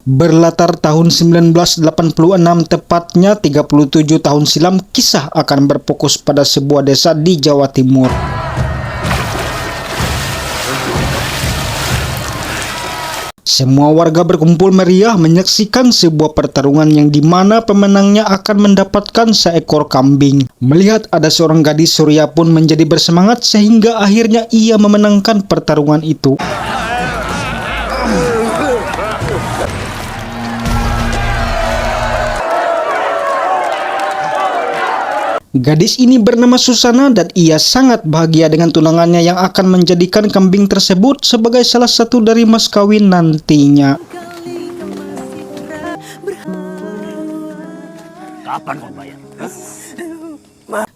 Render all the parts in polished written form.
Berlatar tahun 1986, tepatnya 37 tahun silam, kisah akan berfokus pada sebuah desa di Jawa Timur. Semua warga berkumpul meriah menyaksikan sebuah pertarungan yang dimana pemenangnya akan mendapatkan seekor kambing. Melihat ada seorang gadis, Surya pun menjadi bersemangat sehingga akhirnya ia memenangkan pertarungan itu. Gadis ini bernama Susana dan ia sangat bahagia dengan tunangannya yang akan menjadikan kambing tersebut sebagai salah satu dari mas kawin nantinya. Kapan kau bayar?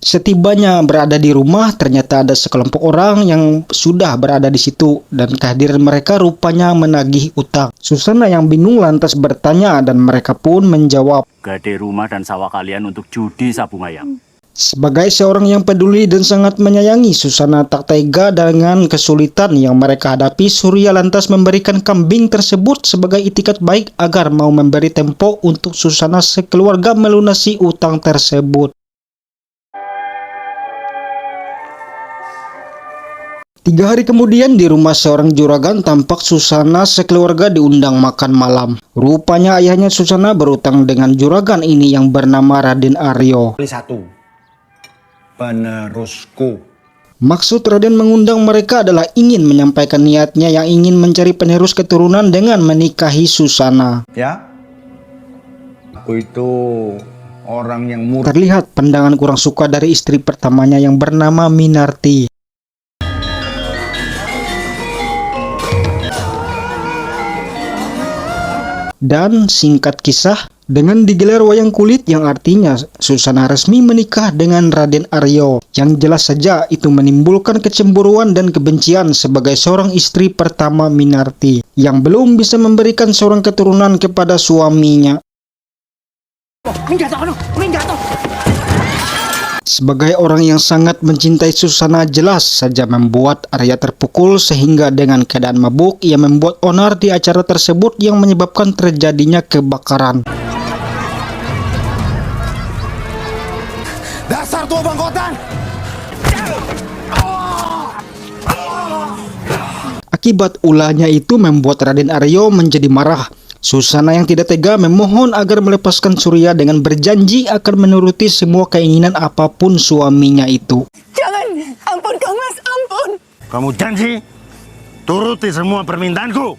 Setibanya berada di rumah, ternyata ada sekelompok orang yang sudah berada di situ dan kehadiran mereka rupanya menagih utang. Susana yang bingung lantas bertanya dan mereka pun menjawab, Gade rumah dan sawah kalian untuk judi sabung ayam. Sebagai seorang yang peduli dan sangat menyayangi, Susana tak tega dengan kesulitan yang mereka hadapi. Surya lantas memberikan kambing tersebut sebagai itikat baik agar mau memberi tempo untuk Susana sekeluarga melunasi utang tersebut. 3 hari kemudian di rumah seorang juragan tampak Susana sekeluarga diundang makan malam. Rupanya ayahnya Susana berutang dengan juragan ini yang bernama Raden Aryo. Penerusku. Maksud Raden mengundang mereka adalah ingin menyampaikan niatnya yang ingin mencari penerus keturunan dengan menikahi Susana. Ya, aku itu orang yang murah. Terlihat pandangan kurang suka dari istri pertamanya yang bernama Minarti. Dan singkat kisah, dengan digelar wayang kulit yang artinya Susana resmi menikah dengan Raden Aryo, yang jelas saja itu menimbulkan kecemburuan dan kebencian sebagai seorang istri pertama Minarti yang belum bisa memberikan seorang keturunan kepada suaminya. Sebagai orang yang sangat mencintai Susana, jelas saja membuat Arya terpukul sehingga dengan keadaan mabuk ia membuat onar di acara tersebut yang menyebabkan terjadinya kebakaran. Dasar tua bangkotan! Akibat ulahnya itu membuat Raden Aryo menjadi marah. Susana yang tidak tega memohon agar melepaskan Surya dengan berjanji akan menuruti semua keinginan apapun suaminya itu. Jangan, ampun Kang Mas, ampun. Kamu janji turuti semua permintaanku.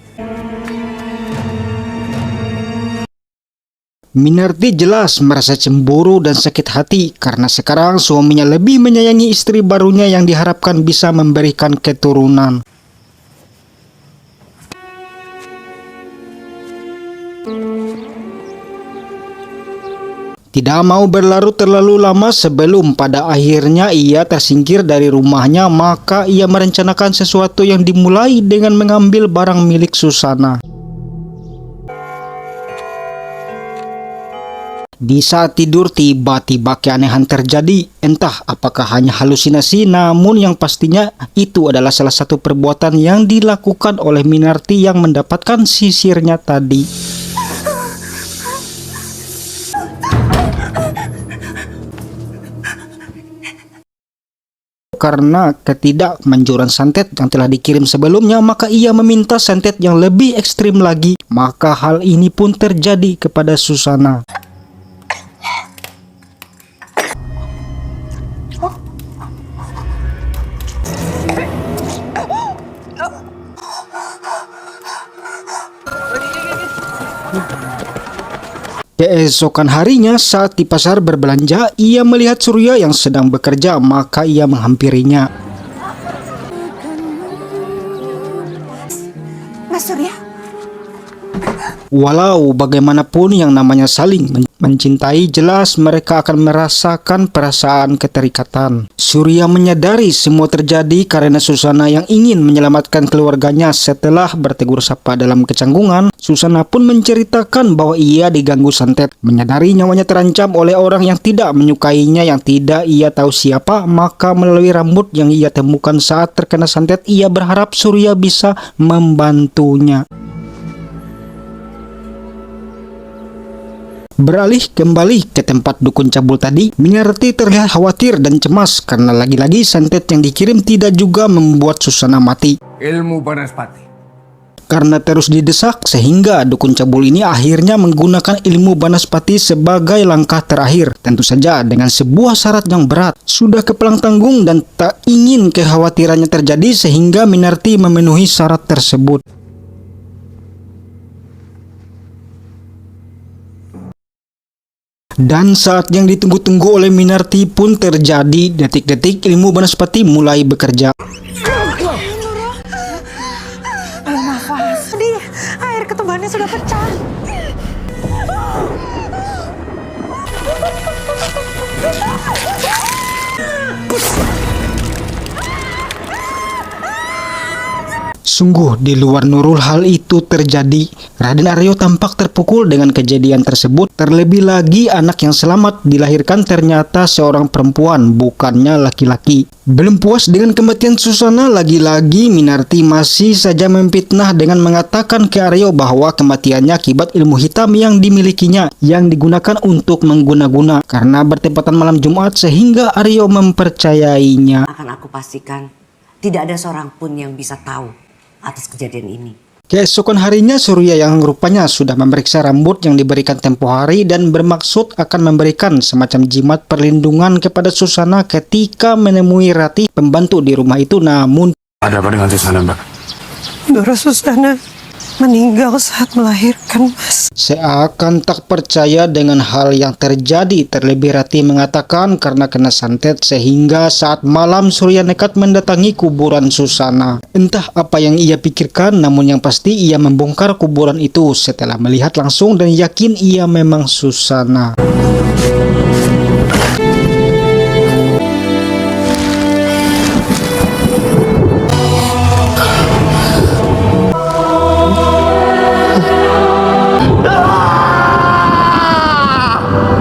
Minarti jelas merasa cemburu dan sakit hati karena sekarang suaminya lebih menyayangi istri barunya yang diharapkan bisa memberikan keturunan. Tidak mau berlarut terlalu lama sebelum pada akhirnya ia tersingkir dari rumahnya, maka ia merencanakan sesuatu yang dimulai dengan mengambil barang milik Susana. Di saat tidur tiba-tiba keanehan terjadi, entah apakah hanya halusinasi, namun yang pastinya itu adalah salah satu perbuatan yang dilakukan oleh Minarti yang mendapatkan sisirnya tadi. Karena ketidakmanjuran santet yang telah dikirim sebelumnya, maka ia meminta santet yang lebih ekstrim lagi. Maka hal ini pun terjadi kepada Susana. Keesokan harinya saat di pasar berbelanja, ia melihat Surya yang sedang bekerja, maka ia menghampirinya. Mas Surya, Walau bagaimanapun yang namanya saling mencintai, jelas mereka akan merasakan perasaan keterikatan. Surya menyadari semua terjadi karena Susana yang ingin menyelamatkan keluarganya. Setelah bertegur sapa dalam kecanggungan, Susana pun menceritakan bahwa ia diganggu santet. Menyadari nyawanya terancam oleh orang yang tidak menyukainya, yang tidak ia tahu siapa, maka melalui rambut yang ia temukan saat terkena santet, ia berharap Surya bisa membantunya. Beralih kembali ke tempat dukun cabul tadi, Minarti terlihat khawatir dan cemas karena lagi-lagi santet yang dikirim tidak juga membuat Susana mati. Ilmu Banaspati. Karena terus didesak, sehingga dukun cabul ini akhirnya menggunakan ilmu Banaspati sebagai langkah terakhir. Tentu saja dengan sebuah syarat yang berat. Sudah kepelang tanggung dan tak ingin kekhawatirannya terjadi, sehingga Minarti memenuhi syarat tersebut. Dan saat yang ditunggu-tunggu oleh Minarti pun terjadi. Detik-detik ilmu Banaspati mulai bekerja. Nafas. Di air ketubannya sudah pecah. Sungguh di luar Nurul hal itu terjadi. Raden Aryo tampak terpukul dengan kejadian tersebut. Terlebih lagi anak yang selamat dilahirkan ternyata seorang perempuan, bukannya laki-laki. Belum puas dengan kematian Susana, lagi-lagi Minarti masih saja memfitnah dengan mengatakan ke Aryo bahwa kematiannya akibat ilmu hitam yang dimilikinya, yang digunakan untuk mengguna-guna. Karena bertepatan malam Jumat, sehingga Aryo mempercayainya. Akan aku pastikan tidak ada seorang pun yang bisa tahu atas kejadian ini. Keesokan harinya, Surya yang rupanya sudah memeriksa rambut yang diberikan tempo hari dan bermaksud akan memberikan semacam jimat perlindungan kepada Susana ketika menemui Ratih, pembantu di rumah itu. Namun Ada apa dengan Susana, Mbak? Dora Susana meninggal saat melahirkan, Mas. seakan tak percaya dengan hal yang terjadi. Terlebih Ratih mengatakan karena kena santet, sehingga saat malam Surya nekat mendatangi kuburan Susana. Entah apa yang ia pikirkan, namun yang pasti ia membongkar kuburan itu setelah melihat langsung dan yakin ia memang Susana.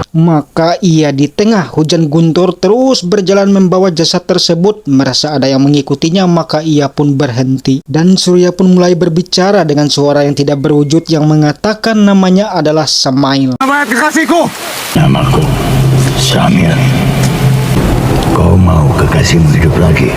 Maka ia di tengah hujan guntur terus berjalan membawa jasad tersebut. Merasa ada yang mengikutinya, maka ia pun berhenti. Dan Surya pun mulai berbicara dengan suara yang tidak berwujud yang mengatakan namanya adalah Samail. Nama kekasihku. Namaku Samir. Kau mau kekasihmu hidup lagi?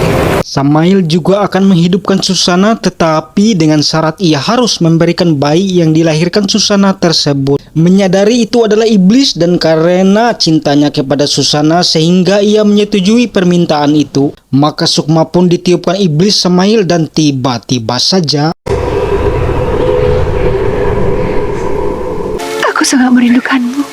Samail juga akan menghidupkan Susana, tetapi dengan syarat ia harus memberikan bayi yang dilahirkan Susana tersebut. Menyadari itu adalah iblis dan karena cintanya kepada Susana sehingga ia menyetujui permintaan itu. Maka sukma pun ditiupkan iblis Samail dan tiba-tiba saja Aku sangat merindukanmu.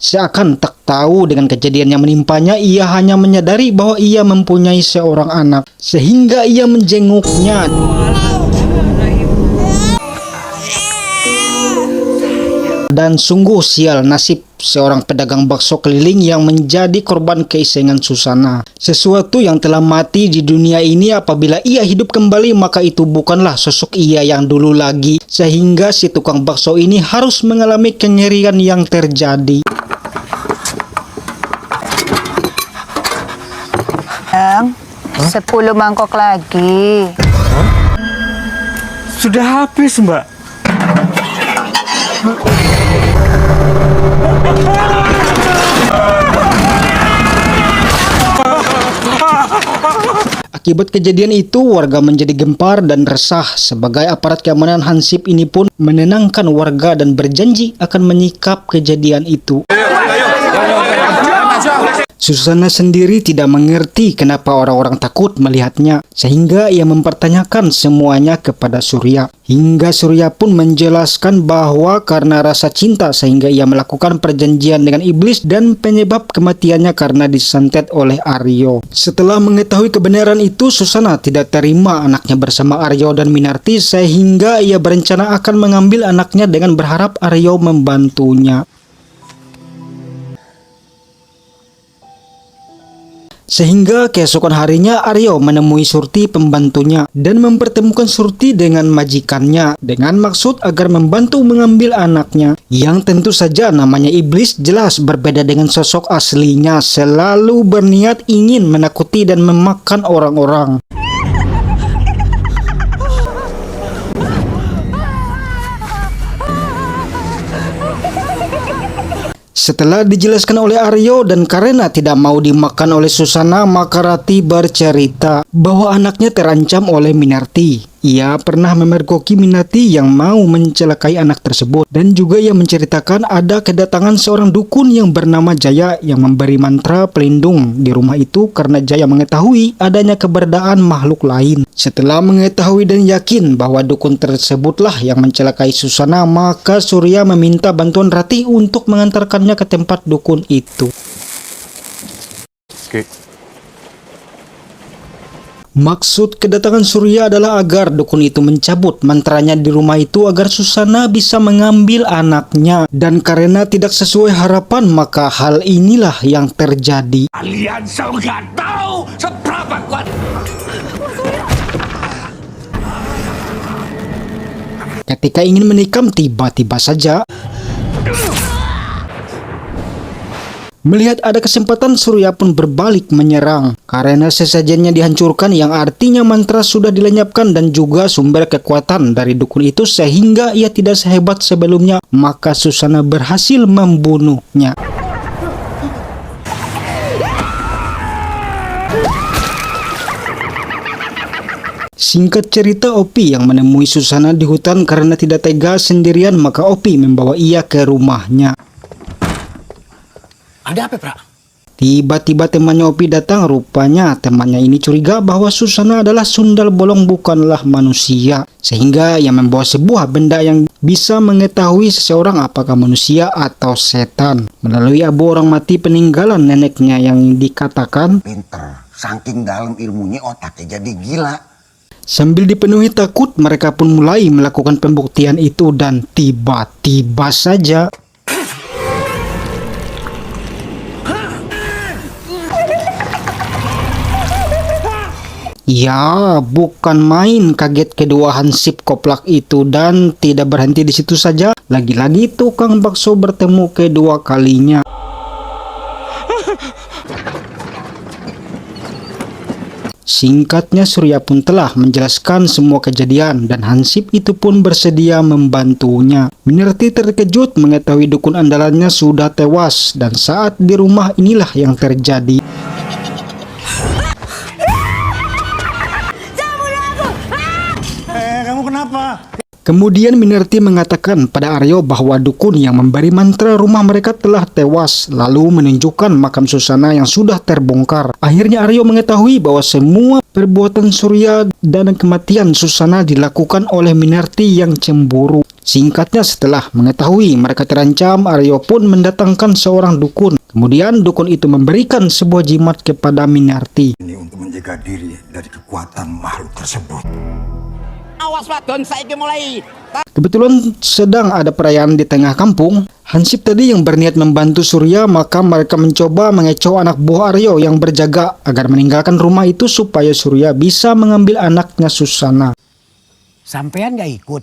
seakan tak tahu dengan kejadian yang menimpanya, ia hanya menyadari bahwa ia mempunyai seorang anak, sehingga ia menjenguknya. Dan sungguh sial nasib seorang pedagang bakso keliling yang menjadi korban keisengan Susana. Sesuatu yang telah mati di dunia ini apabila ia hidup kembali, maka itu bukanlah sosok ia yang dulu lagi, sehingga si tukang bakso ini harus mengalami kengerian yang terjadi. Bang, 10 mangkok lagi. Sudah habis, Mbak. Akibat kejadian itu, warga menjadi gempar dan resah. Sebagai aparat keamanan, Hansip ini pun menenangkan warga dan berjanji akan menyikap kejadian itu. Susana sendiri tidak mengerti kenapa orang-orang takut melihatnya, sehingga ia mempertanyakan semuanya kepada Surya. Hingga Surya pun menjelaskan bahwa karena rasa cinta sehingga ia melakukan perjanjian dengan iblis dan penyebab kematiannya karena disantet oleh Aryo. Setelah mengetahui kebenaran itu, Susana tidak terima anaknya bersama Aryo dan Minarti, sehingga ia berencana akan mengambil anaknya dengan berharap Aryo membantunya. Sehingga keesokan harinya Aryo menemui Surti pembantunya dan mempertemukan Surti dengan majikannya dengan maksud agar membantu mengambil anaknya, yang tentu saja namanya iblis jelas berbeda dengan sosok aslinya, selalu berniat ingin menakuti dan memakan orang-orang. Setelah dijelaskan oleh Aryo dan karena tidak mau dimakan oleh Susana, maka Rati bercerita bahwa anaknya terancam oleh Minarti. Ia pernah memergoki Minarti yang mau mencelakai anak tersebut, dan juga ia menceritakan ada kedatangan seorang dukun yang bernama Jaya yang memberi mantra pelindung di rumah itu karena Jaya mengetahui adanya keberadaan makhluk lain. Setelah mengetahui dan yakin bahwa dukun tersebutlah yang mencelakai Susana, maka Surya meminta bantuan Rati untuk mengantarkannya ke tempat dukun itu. Maksud kedatangan Surya adalah agar dukun itu mencabut mantranya di rumah itu agar Susana bisa mengambil anaknya, dan karena tidak sesuai harapan maka hal inilah yang terjadi. Kalian nggak tahu seberapa kuat. Ketika ingin menikam, tiba-tiba saja melihat ada kesempatan, Surya pun berbalik menyerang. Karena sesajennya dihancurkan yang artinya mantra sudah dilenyapkan dan juga sumber kekuatan dari dukun itu sehingga ia tidak sehebat sebelumnya, maka Susana berhasil membunuhnya. Singkat cerita, Opi yang menemui Susana di hutan karena tidak tega sendirian, maka Opi membawa ia ke rumahnya. Ada apa, Pra? Tiba-tiba temannya Opi datang. Rupanya temannya ini curiga bahwa Susana adalah sundal bolong, bukanlah manusia, sehingga ia membawa sebuah benda yang bisa mengetahui seseorang apakah manusia atau setan melalui abu orang mati peninggalan neneknya yang dikatakan Pinter, saking dalam ilmunya otaknya jadi gila. Sambil dipenuhi takut, mereka pun mulai melakukan pembuktian itu dan tiba-tiba saja ya, bukan main kaget kedua hansip koplak itu, dan tidak berhenti di situ saja. Lagi-lagi tukang bakso bertemu kedua kalinya. Singkatnya, Surya pun telah menjelaskan semua kejadian dan hansip itu pun bersedia membantunya. Minarti terkejut mengetahui dukun andalannya sudah tewas, dan saat di rumah inilah yang terjadi. Kamu kenapa? Kemudian Minarti mengatakan pada Aryo bahwa dukun yang memberi mantra rumah mereka telah tewas, lalu menunjukkan makam Susana yang sudah terbongkar. Akhirnya Aryo mengetahui bahwa semua perbuatan Surya dan kematian Susana dilakukan oleh Minarti yang cemburu. Singkatnya, setelah mengetahui mereka terancam, Aryo pun mendatangkan seorang dukun. Kemudian dukun itu memberikan sebuah jimat kepada Minarti. Ini untuk menjaga diri dari kekuatan makhluk tersebut. Awas wadon, saiki mulai. Kebetulan sedang ada perayaan di tengah kampung. Hansip tadi yang berniat membantu Surya, maka mereka mencoba mengecoh anak buah Aryo yang berjaga agar meninggalkan rumah itu supaya Surya bisa mengambil anaknya Susana. Sampean gak ikut?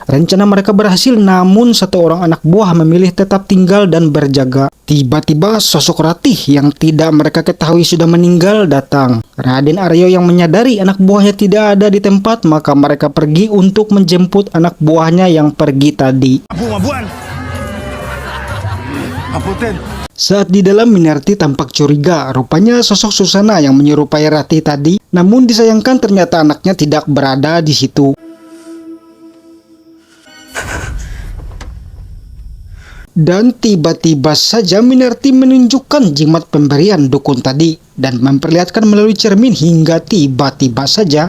Rencana mereka berhasil, namun satu orang anak buah memilih tetap tinggal dan berjaga. Tiba-tiba sosok Ratih yang tidak mereka ketahui sudah meninggal datang. Raden Aryo yang menyadari anak buahnya tidak ada di tempat, maka mereka pergi untuk menjemput anak buahnya yang pergi tadi. Abuan. Apunten. Saat di dalam, Minarti tampak curiga. Rupanya sosok Susana yang menyerupai Ratih tadi. Namun disayangkan ternyata anaknya tidak berada di situ. Dan tiba-tiba saja Minarti menunjukkan jimat pemberian dukun tadi dan memperlihatkan melalui cermin, hingga tiba-tiba saja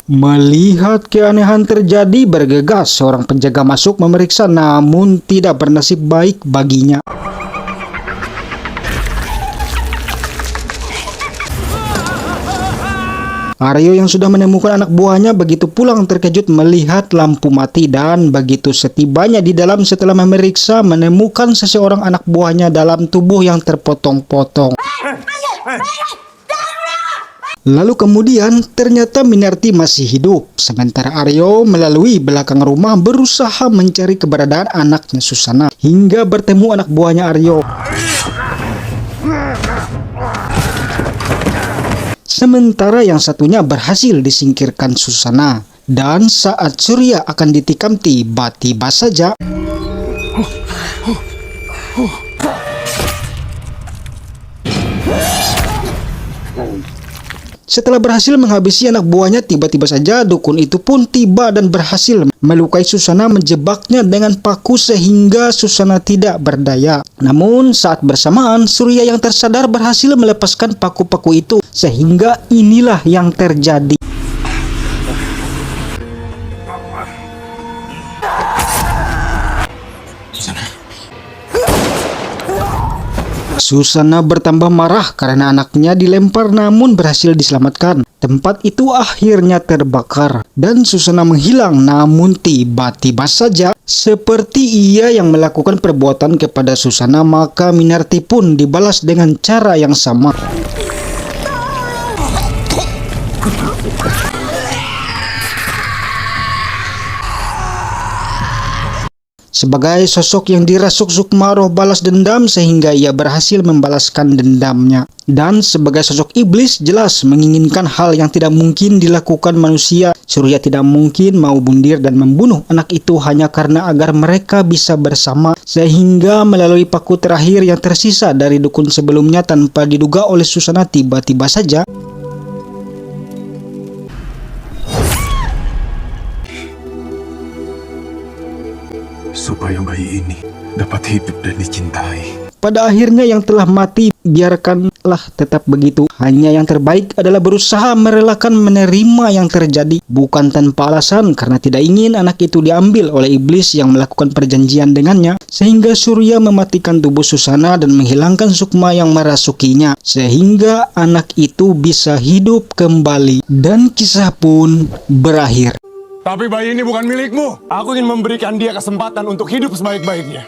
melihat keanehan terjadi, bergegas seorang penjaga masuk memeriksa, namun tidak bernasib baik baginya. Aryo yang sudah menemukan anak buahnya begitu pulang terkejut melihat lampu mati dan begitu setibanya di dalam setelah memeriksa menemukan seseorang anak buahnya dalam tubuh yang terpotong-potong. Lalu kemudian ternyata Minarti masih hidup, sementara Aryo melalui belakang rumah berusaha mencari keberadaan anaknya Susana hingga bertemu anak buahnya Aryo. Sementara yang satunya berhasil disingkirkan Susana. Dan saat Surya akan ditikam tiba-tiba saja setelah berhasil menghabisi anak buahnya, tiba-tiba saja dukun itu pun tiba dan berhasil melukai Susana, menjebaknya dengan paku sehingga Susana tidak berdaya. Namun saat bersamaan Surya yang tersadar berhasil melepaskan paku-paku itu sehingga inilah yang terjadi. Susana bertambah marah karena anaknya dilempar namun berhasil diselamatkan. Tempat itu akhirnya terbakar dan Susana menghilang, namun tiba-tiba saja seperti ia yang melakukan perbuatan kepada Susana, maka Minarti pun dibalas dengan cara yang sama. Sebagai sosok yang dirasuk Sukma roh balas dendam sehingga ia berhasil membalaskan dendamnya. Dan sebagai sosok iblis jelas menginginkan hal yang tidak mungkin dilakukan manusia. Surya tidak mungkin mau bundir dan membunuh anak itu hanya karena agar mereka bisa bersama. Sehingga melalui paku terakhir yang tersisa dari dukun sebelumnya tanpa diduga oleh Susana, tiba-tiba saja supaya bayi ini dapat hidup dan dicintai. pada akhirnya yang telah mati biarkanlah tetap begitu. Hanya yang terbaik adalah berusaha merelakan menerima yang terjadi, bukan tanpa alasan karena tidak ingin anak itu diambil oleh iblis yang melakukan perjanjian dengannya, sehingga Surya mematikan tubuh Susana dan menghilangkan sukma yang merasukinya, sehingga anak itu bisa hidup kembali. Dan kisah pun berakhir. Tapi bayi ini bukan milikmu. Aku ingin memberikan dia kesempatan untuk hidup sebaik-baiknya.